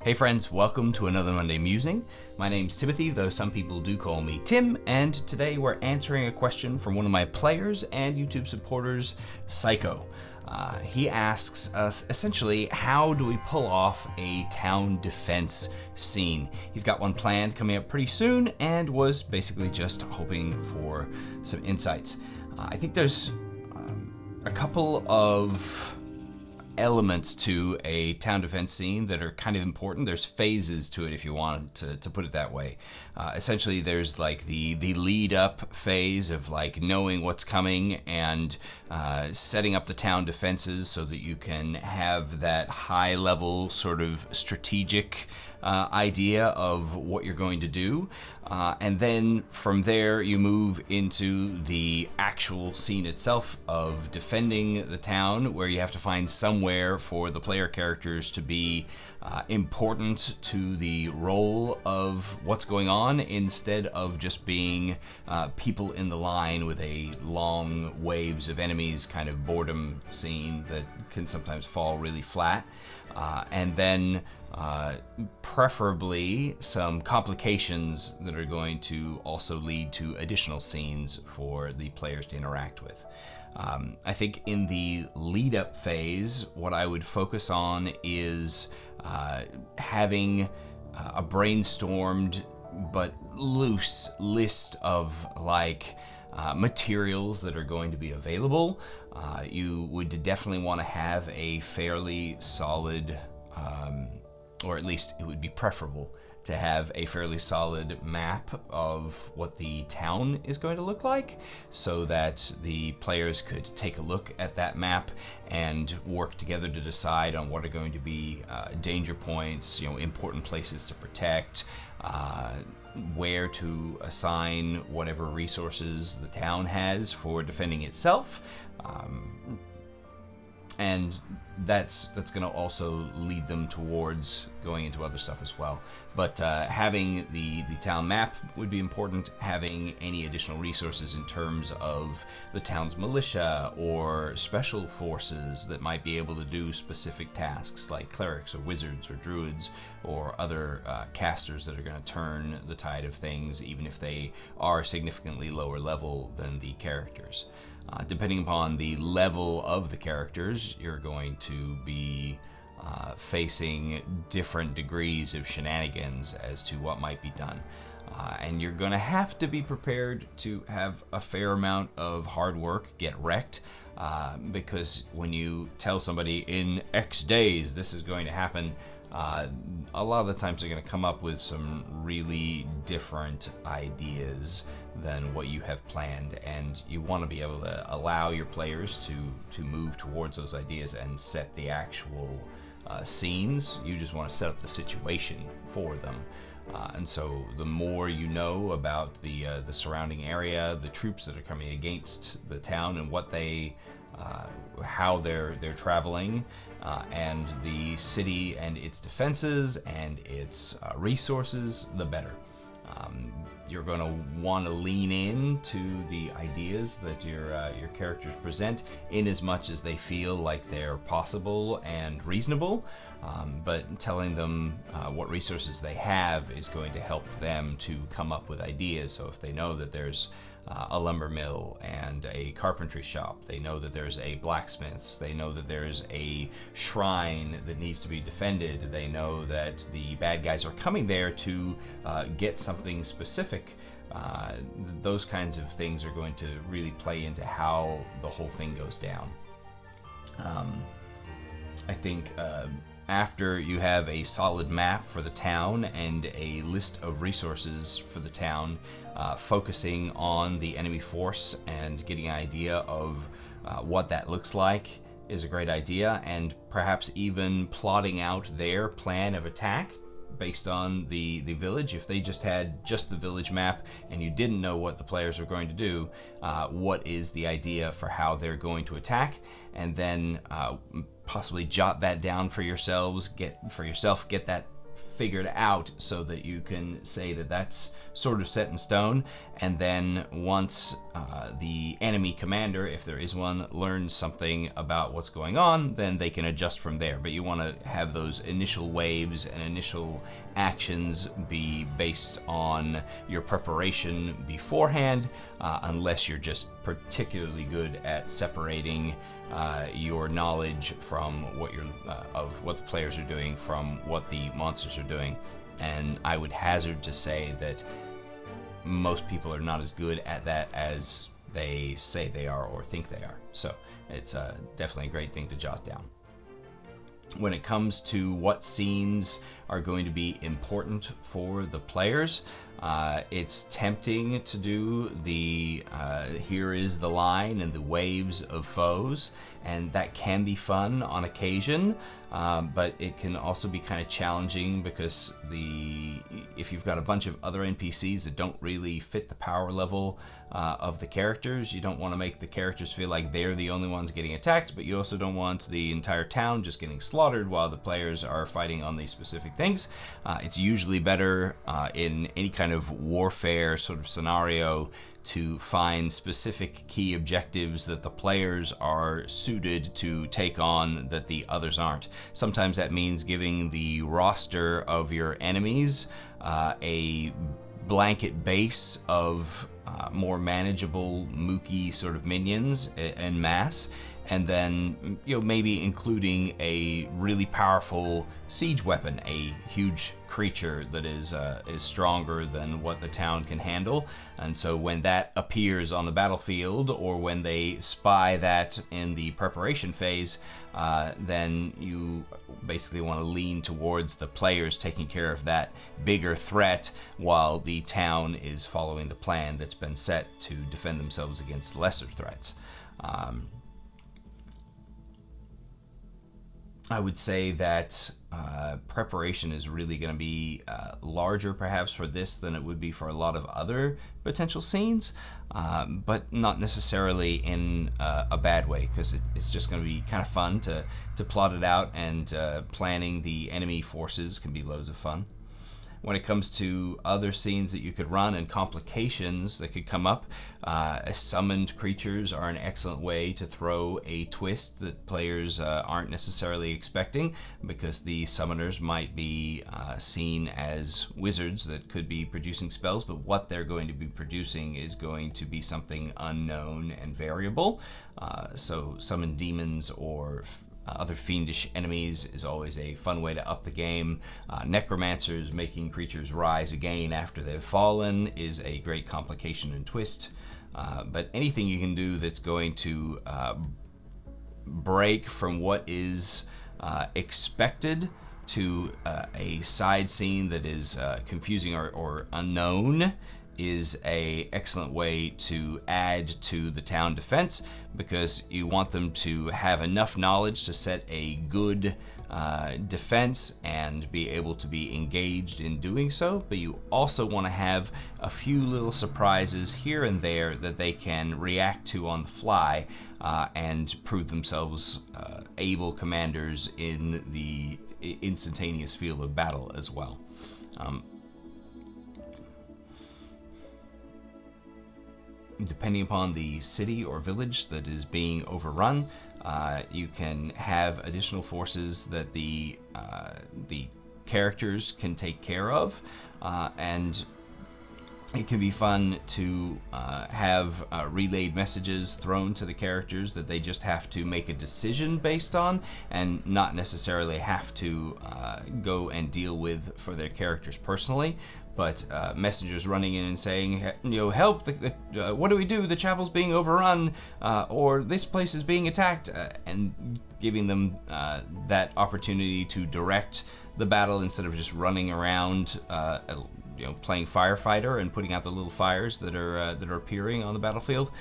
Hey friends, welcome to another Monday Musing. My name's Timothy, though some people do call me Tim, and today we're answering a question from one of my players and YouTube supporters, Psyko. He asks us essentially, how do we pull off a town defense scene? He's got one planned coming up pretty soon and was basically just hoping for some insights. I think there's a couple of elements to a town defense scene that are kind of important. There's phases to it, if you want to put it that way. Essentially, there's like the lead up phase of like knowing what's coming and setting up the town defenses so that you can have that high level sort of strategic idea of what you're going to do. And then from there you move into the actual scene itself of defending the town, where you have to find somewhere for the player characters to be important to the role of what's going on, instead of just being people in the line with a long waves of enemies kind of boredom scene that can sometimes fall really flat. And then preferably some complications that are going to also lead to additional scenes for the players to interact with. I think in the lead-up phase, what I would focus on is having a brainstormed but loose list of materials that are going to be available. You would definitely want to have a fairly solid, or at least it would be preferable to have a fairly solid map of what the town is going to look like, so that the players could take a look at that map and work together to decide on what are going to be danger points, important places to protect, where to assign whatever resources the town has for defending itself. And that's going to also lead them towards going into other stuff as well. But having the town map would be important. Having any additional resources in terms of the town's militia or special forces that might be able to do specific tasks, like clerics or wizards or druids or other casters that are going to turn the tide of things, even if they are significantly lower level than the characters. Depending upon the level of the characters, you're going to be facing different degrees of shenanigans as to what might be done. And you're going to have to be prepared to have a fair amount of hard work get wrecked, because when you tell somebody in X days this is going to happen, a lot of the times they're going to come up with some really different ideas than what you have planned, and you want to be able to allow your players to move towards those ideas and set the actual scenes. You just want to set up the situation for them. And so the more you know about the surrounding area, the troops that are coming against the town and what they how they're traveling, and the city and its defenses and its resources, the better. You're going to want to lean in to the ideas that your characters present, in as much as they feel like they're possible and reasonable, but telling them what resources they have is going to help them to come up with ideas. So if they know that there's a lumber mill and a carpentry shop, they know that there's a blacksmith's, they know that there's a shrine that needs to be defended, they know that the bad guys are coming there to get something specific. Those kinds of things are going to really play into how the whole thing goes down. I think after you have a solid map for the town and a list of resources for the town, focusing on the enemy force and getting an idea of what that looks like is a great idea, and perhaps even plotting out their plan of attack based on the village. If they just had just the village map and you didn't know what the players were going to do, what is the idea for how they're going to attack, and then possibly jot that down for yourselves, get that figured out, so that you can say that that's sort of set in stone, and then once the enemy commander, if there is one, learns something about what's going on, then they can adjust from there. But you want to have those initial waves and initial actions be based on your preparation beforehand, unless you're just particularly good at separating your knowledge from what of what the players are doing from what the monsters are doing. And I would hazard to say that most people are not as good at that as they say they are or think they are. So it's definitely a great thing to jot down. When it comes to what scenes are going to be important for the players, it's tempting to do the here is the line and the waves of foes, and that can be fun on occasion, but it can also be kind of challenging because if you've got a bunch of other NPCs that don't really fit the power level of the characters, you don't want to make the characters feel like they're the only ones getting attacked, but you also don't want the entire town just getting slaughtered while the players are fighting on these specific things. It's usually better in any kind of warfare sort of scenario to find specific key objectives that the players are suited to take on that the others aren't. Sometimes that means giving the roster of your enemies a blanket base of more manageable, mooky sort of minions en masse, and then maybe including a really powerful siege weapon, a huge creature that is stronger than what the town can handle. And so when that appears on the battlefield, or when they spy that in the preparation phase, then you basically want to lean towards the players taking care of that bigger threat while the town is following the plan that's been set to defend themselves against lesser threats. I would say that preparation is really going to be larger perhaps for this than it would be for a lot of other potential scenes, but not necessarily in a bad way, because it's just going to be kind of fun to plot it out, and planning the enemy forces can be loads of fun. When it comes to other scenes that you could run and complications that could come up, summoned creatures are an excellent way to throw a twist that players aren't necessarily expecting, because the summoners might be seen as wizards that could be producing spells, but what they're going to be producing is going to be something unknown and variable. So summon demons or other fiendish enemies is always a fun way to up the game. Necromancers making creatures rise again after they've fallen is a great complication and twist. But anything you can do that's going to break from what is expected to a side scene that is confusing or unknown is a excellent way to add to the town defense, because you want them to have enough knowledge to set a good defense and be able to be engaged in doing so, but you also want to have a few little surprises here and there that they can react to on the fly and prove themselves able commanders in the instantaneous field of battle as well. Depending upon the city or village that is being overrun, you can have additional forces that the characters can take care of, and it can be fun to have relayed messages thrown to the characters that they just have to make a decision based on, and not necessarily have to go and deal with for their characters personally. But messengers running in and saying, help, what do we do? The chapel's being overrun, or this place is being attacked, and giving them that opportunity to direct the battle instead of just running around, playing firefighter and putting out the little fires that are appearing on the battlefield.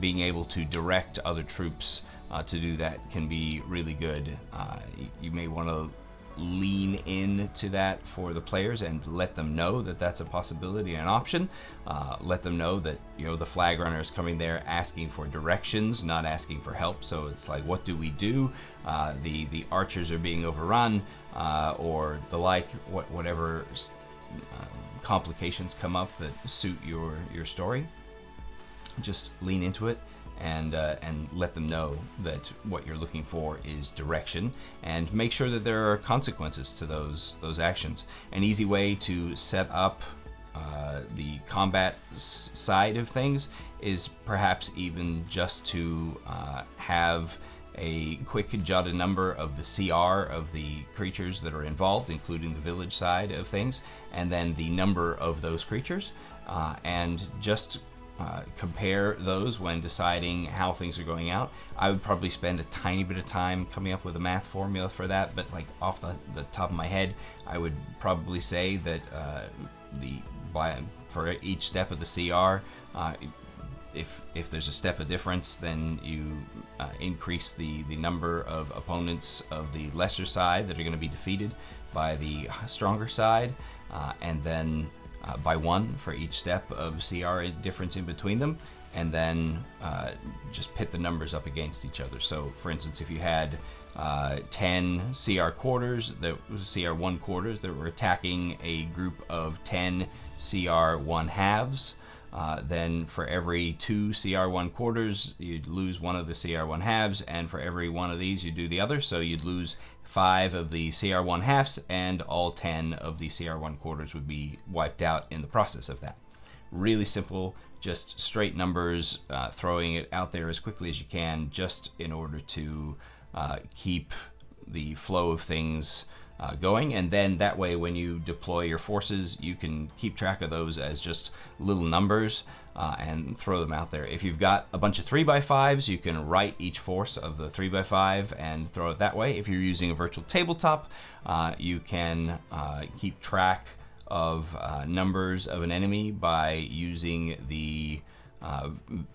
Being able to direct other troops to do that can be really good. You may want to lean into that for the players and let them know that that's a possibility and an option. Let them know that the flag runner is coming there asking for directions, not asking for help. So it's like, what do we do? The archers are being overrun, or the like, whatever complications come up that suit your story, just lean into it and let them know that what you're looking for is direction, and make sure that there are consequences to those actions. An easy way to set up the combat side of things is perhaps even just to have a quick jotted number of the CR of the creatures that are involved, including the village side of things, and then the number of those creatures, and just compare those when deciding how things are going out. I would probably spend a tiny bit of time coming up with a math formula for that, but like off the top of my head, I would probably say that for each step of the CR, if there's a step of difference, then you increase the number of opponents of the lesser side that are going to be defeated by the stronger side, and then by 1 for each step of CR difference in between them, and then just pit the numbers up against each other. So for instance, if you had 10 CR quarters, CR 1 quarters that were attacking a group of 10 CR 1 halves, then for every 2 CR 1 quarters, you'd lose 1 of the CR 1 halves, and for every 1 of these, you'd do the other. So you'd lose 5 of the CR 1 halves, and all 10 of the CR 1 quarters would be wiped out in the process of that. Really simple, just straight numbers, throwing it out there as quickly as you can, just in order to keep the flow of things going, and then that way when you deploy your forces, you can keep track of those as just little numbers and throw them out there. If you've got a bunch of 3x5s, you can write each force of the 3x5 and throw it that way. If you're using a virtual tabletop, you can keep track of numbers of an enemy by using the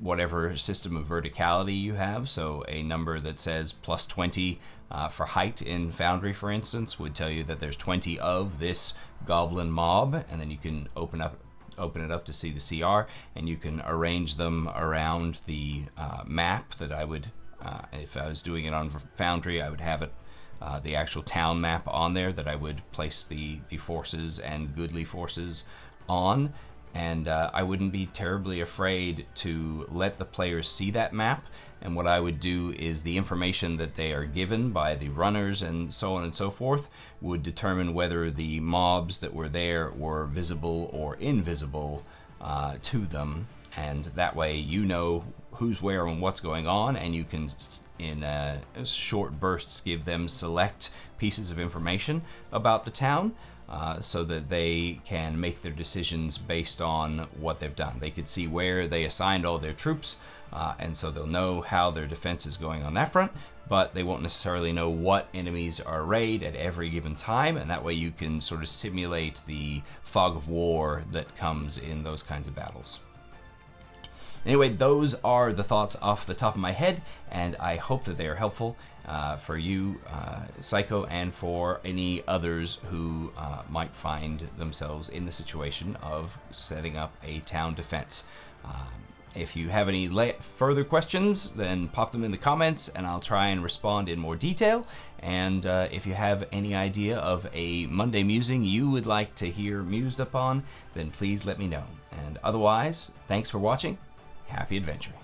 whatever system of verticality you have. So a number that says plus 20 for height in Foundry, for instance, would tell you that there's 20 of this goblin mob, and then you can open it up to see the CR, and you can arrange them around the map that I would, if I was doing it on Foundry, I would have it the actual town map on there that I would place the forces and goodly forces on. And I wouldn't be terribly afraid to let the players see that map. And what I would do is the information that they are given by the runners and so on and so forth would determine whether the mobs that were there were visible or invisible to them. And that way you know who's where and what's going on, and you can, in short bursts, give them select pieces of information about the town. So that they can make their decisions based on what they've done. They could see where they assigned all their troops, and so they'll know how their defense is going on that front, but they won't necessarily know what enemies are arrayed at every given time, and that way you can sort of simulate the fog of war that comes in those kinds of battles. Anyway, those are the thoughts off the top of my head, and I hope that they are helpful for you, Psycho, and for any others who might find themselves in the situation of setting up a town defense. If you have any further questions, then pop them in the comments, and I'll try and respond in more detail. And if you have any idea of a Monday musing you would like to hear mused upon, then please let me know. And otherwise, thanks for watching. Happy adventuring.